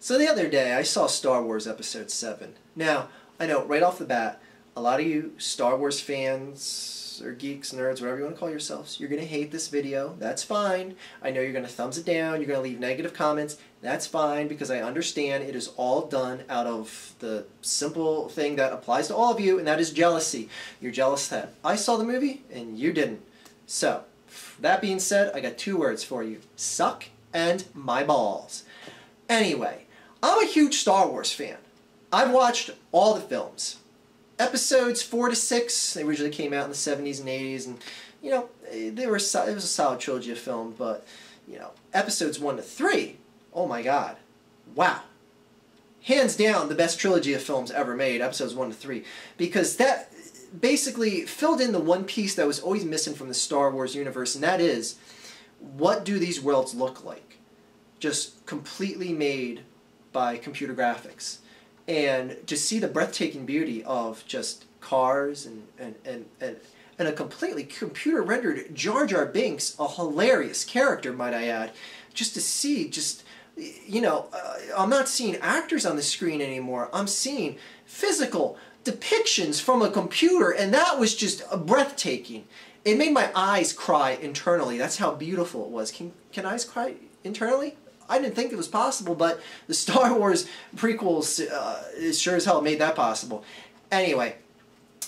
So the other day I saw Star Wars Episode 7. Now, I know right off the bat, a lot of you Star Wars fans or geeks, nerds, whatever you want to call yourselves, you're going to hate this video. That's fine. I know you're going to thumbs it down, you're going to leave negative comments. That's fine because I understand it is all done out of the simple thing that applies to all of you, and that is jealousy. You're jealous that I saw the movie and you didn't. So, that being said, I got two words for you. Suck and my balls. Anyway, I'm a huge Star Wars fan. I've watched all the films. Episodes 4 to 6, they originally came out in the 70s and 80s, and, you know, it was a solid trilogy of film, but, you know, episodes 1 to 3, oh my god, wow. Hands down, the best trilogy of films ever made, episodes 1 to 3, because that basically filled in the one piece that was always missing from the Star Wars universe, and that is, what do these worlds look like? Just completely made by computer graphics. And to see the breathtaking beauty of just cars and a completely computer-rendered Jar Jar Binks, a hilarious character, might I add, just to see, you know, I'm not seeing actors on the screen anymore. I'm seeing physical depictions from a computer, and that was just breathtaking. It made my eyes cry internally. That's how beautiful it was. Can eyes cry internally? I didn't think it was possible, but the Star Wars prequels sure as hell made that possible. Anyway,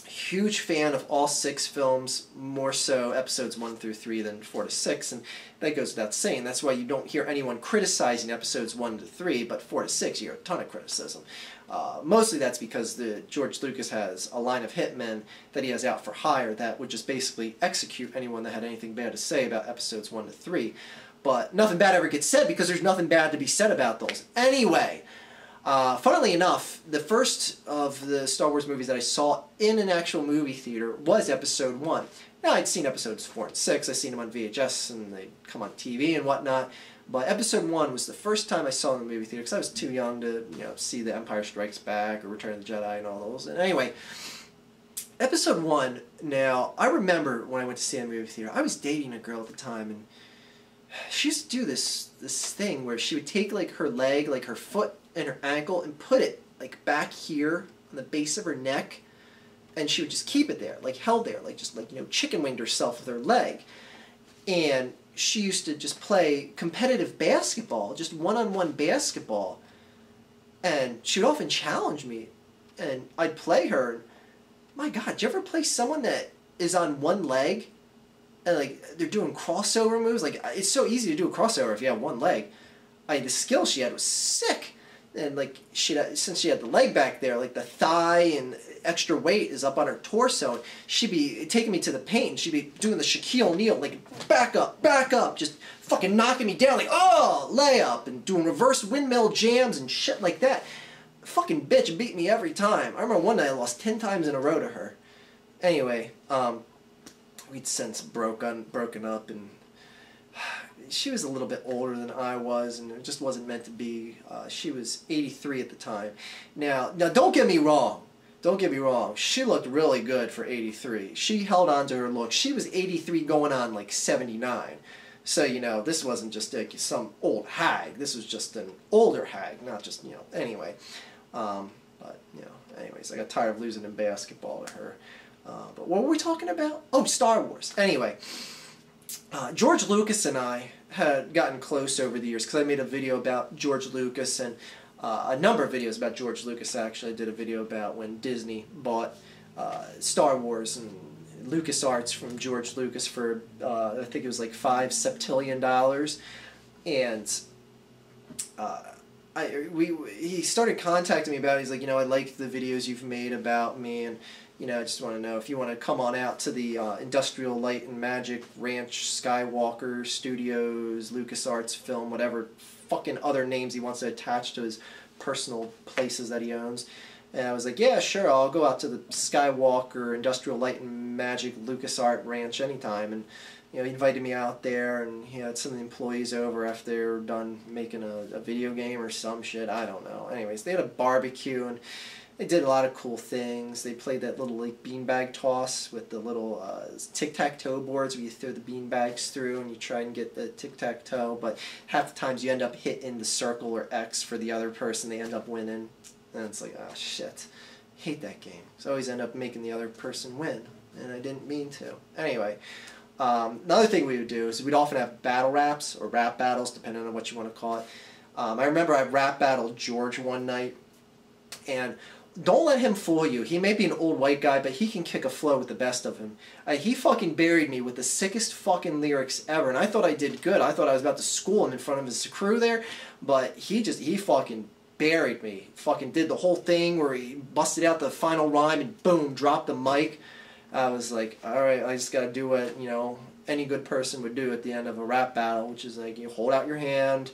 huge fan of all 6 films, more so episodes 1 through 3 than 4 to 6, and that goes without saying. That's why you don't hear anyone criticizing episodes 1 to 3, but 4 to 6 you hear a ton of criticism. Mostly that's because George Lucas has a line of hitmen that he has out for hire that would just basically execute anyone that had anything bad to say about episodes 1 to 3. But nothing bad ever gets said because there's nothing bad to be said about those. Anyway, funnily enough, the first of the Star Wars movies that I saw in an actual movie theater was episode 1. Now, I'd seen episodes 4 and 6. I'd seen them on VHS and they'd come on TV and whatnot. But episode 1 was the first time I saw it in the movie theater because I was too young to, you know, see The Empire Strikes Back or Return of the Jedi and all those. And anyway, episode 1, now, I remember when I went to see it in the movie theater, I was dating a girl at the time, and she used to do this thing where she would take like her leg, like her foot and her ankle, and put it like back here on the base of her neck, and she would just keep it there, like held there, like just like, you know, chicken winged herself with her leg. And she used to just play competitive basketball, just one-on-one basketball, and she would often challenge me, and I'd play her. And my God, did you ever play someone that is on one leg? And like they're doing crossover moves. Like, it's so easy to do a crossover if you have one leg. The skill she had was sick. And like since she had the leg back there, like the thigh and extra weight is up on her torso, and she'd be taking me to the paint, and she'd be doing the Shaquille O'Neal, like back up, just fucking knocking me down, like, oh, layup, and doing reverse windmill jams and shit like that. Fucking bitch beat me every time. I remember one night I lost 10 times in a row to her. Anyway, we'd since broken up, and she was a little bit older than I was, and it just wasn't meant to be. She was 83 at the time. Now don't get me wrong. Don't get me wrong. She looked really good for 83. She held on to her look. She was 83 going on like 79. So, you know, this wasn't just like some old hag. This was just an older hag, not just, you know, anyway. But, you know, anyways, I got tired of losing in basketball to her. But what were we talking about? Oh, Star Wars. Anyway, George Lucas and I had gotten close over the years because I made a video about George Lucas, and a number of videos about George Lucas, actually. I did a video about when Disney bought Star Wars and LucasArts from George Lucas for, I think it was like $5 septillion. And he started contacting me about it. He's like, you know, I like the videos you've made about me, and you know, I just want to know if you want to come on out to the Industrial Light and Magic Ranch, Skywalker Studios, LucasArts Film, whatever fucking other names he wants to attach to his personal places that he owns. And I was like, yeah, sure, I'll go out to the Skywalker Industrial Light and Magic LucasArts Ranch anytime. And you know, he invited me out there, and he had some of the employees over after they were done making a video game or some shit. I don't know. Anyways, they had a barbecue, and they did a lot of cool things. They played that little like beanbag toss with the little tic-tac-toe boards where you throw the beanbags through and you try and get the tic-tac-toe, but half the times you end up hitting the circle or X for the other person. They end up winning, and it's like, oh shit, hate that game. So I always end up making the other person win, and I didn't mean to. Anyway, another thing we would do is we'd often have battle raps or rap battles, depending on what you want to call it. I remember I rap battled George one night, and don't let him fool you. He may be an old white guy, but he can kick a flow with the best of him. He fucking buried me with the sickest fucking lyrics ever, and I thought I did good. I thought I was about to school him in front of his crew there, but he fucking buried me. Fucking did the whole thing where he busted out the final rhyme and boom, dropped the mic. I was like, alright, I just gotta do what, you know, any good person would do at the end of a rap battle, which is like, you hold out your hand,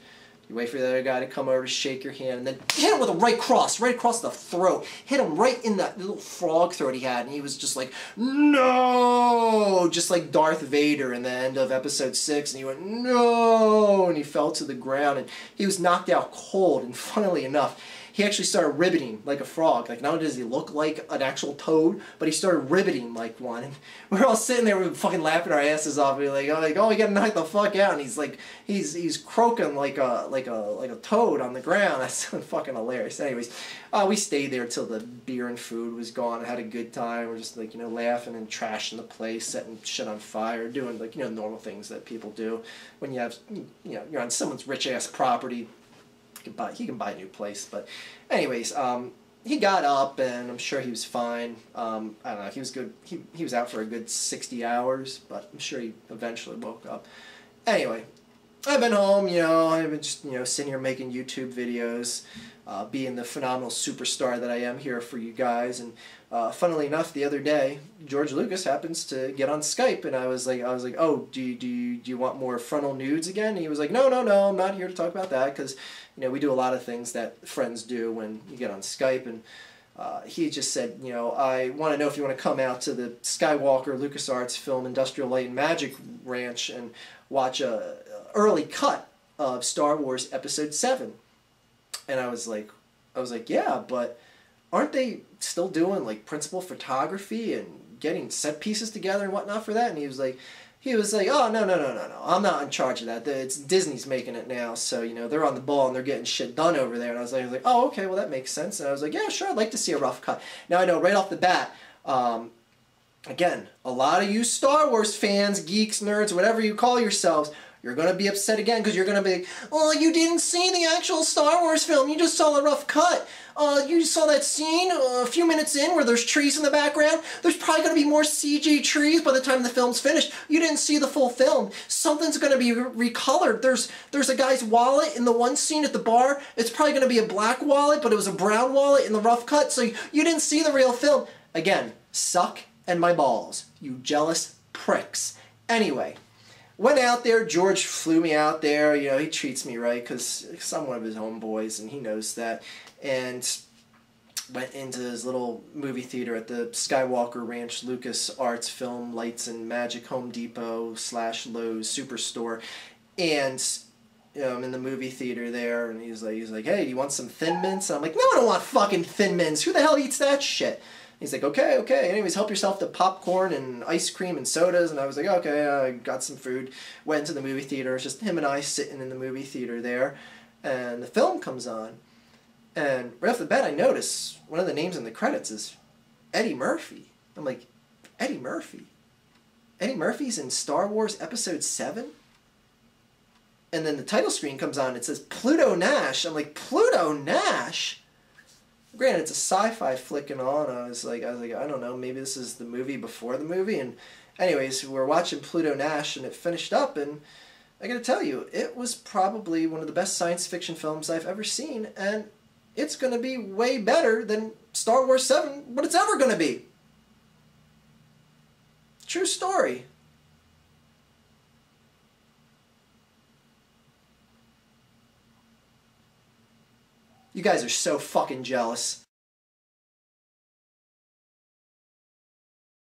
you wait for the other guy to come over to shake your hand, and then hit him with a right across the throat. Hit him right in that little frog throat he had, and he was just like, no! Just like Darth Vader in the end of episode 6, and he went, no! And he fell to the ground, and he was knocked out cold, and funnily enough, he actually started ribbiting like a frog. Like, not only does he look like an actual toad, but he started ribbiting like one. And we're all sitting there, we're fucking laughing our asses off. We're like, oh, we gotta knock the fuck out. And he's like, he's croaking like a toad on the ground. That's fucking hilarious. Anyways, we stayed there till the beer and food was gone. I had a good time. We're just like, you know, laughing and trashing the place, setting shit on fire, doing like, you know, normal things that people do when you have, you know, you're on someone's rich ass property. He can buy a new place, but anyways, he got up and I'm sure he was fine. I don't know, he was good. He was out for a good 60 hours, but I'm sure he eventually woke up. Anyway, I've been home, you know, I've been just, you know, sitting here making YouTube videos, being the phenomenal superstar that I am here for you guys. And funnily enough, the other day, George Lucas happens to get on Skype, and I was like, oh, do you want more frontal nudes again? And he was like, no, I'm not here to talk about that, because, you know, we do a lot of things that friends do when you get on Skype. And he just said, you know, I want to know if you want to come out to the Skywalker LucasArts Film Industrial Light and Magic Ranch and watch a early cut of Star Wars Episode 7. And I was like, yeah, but aren't they still doing like principal photography and getting set pieces together and whatnot for that? And he was like, oh, no, I'm not in charge of that. It's Disney's making it now, so, you know, they're on the ball and they're getting shit done over there. And I was like, oh, okay, well, that makes sense. And I was like, yeah, sure, I'd like to see a rough cut. Now, I know right off the bat, again, a lot of you Star Wars fans, geeks, nerds, whatever you call yourselves, you're going to be upset again because you're going to be like, oh, you didn't see the actual Star Wars film. You just saw a rough cut. You saw that scene a few minutes in where there's trees in the background. There's probably going to be more CG trees by the time the film's finished. You didn't see the full film. Something's going to be recolored. There's a guy's wallet in the one scene at the bar. It's probably going to be a black wallet, but it was a brown wallet in the rough cut, so you didn't see the real film. Again, suck and my balls, you jealous pricks. Anyway, went out there. George flew me out there. You know, he treats me right because I'm one of his homeboys, and he knows that. And went into his little movie theater at the Skywalker Ranch LucasArts Film Lights and Magic Home Depot / Lowe's Superstore. And I'm in the movie theater there, and he's like, hey, do you want some Thin Mints? And I'm like, no, I don't want fucking Thin Mints. Who the hell eats that shit? He's like, okay. Anyways, help yourself to popcorn and ice cream and sodas. And I was like, okay, I got some food. Went into the movie theater. It's just him and I sitting in the movie theater there. And the film comes on. And right off the bat, I notice one of the names in the credits is Eddie Murphy. I'm like, Eddie Murphy? Eddie Murphy's in Star Wars Episode 7? And then the title screen comes on. It says Pluto Nash. I'm like, Pluto Nash? Granted, it's a sci-fi flicking on. I was like, I don't know, maybe this is the movie before the movie. And anyways, we're watching Pluto Nash, and it finished up, and I gotta tell you, it was probably one of the best science fiction films I've ever seen, and it's gonna be way better than Star Wars 7, what it's ever gonna be. True story. You guys are so fucking jealous.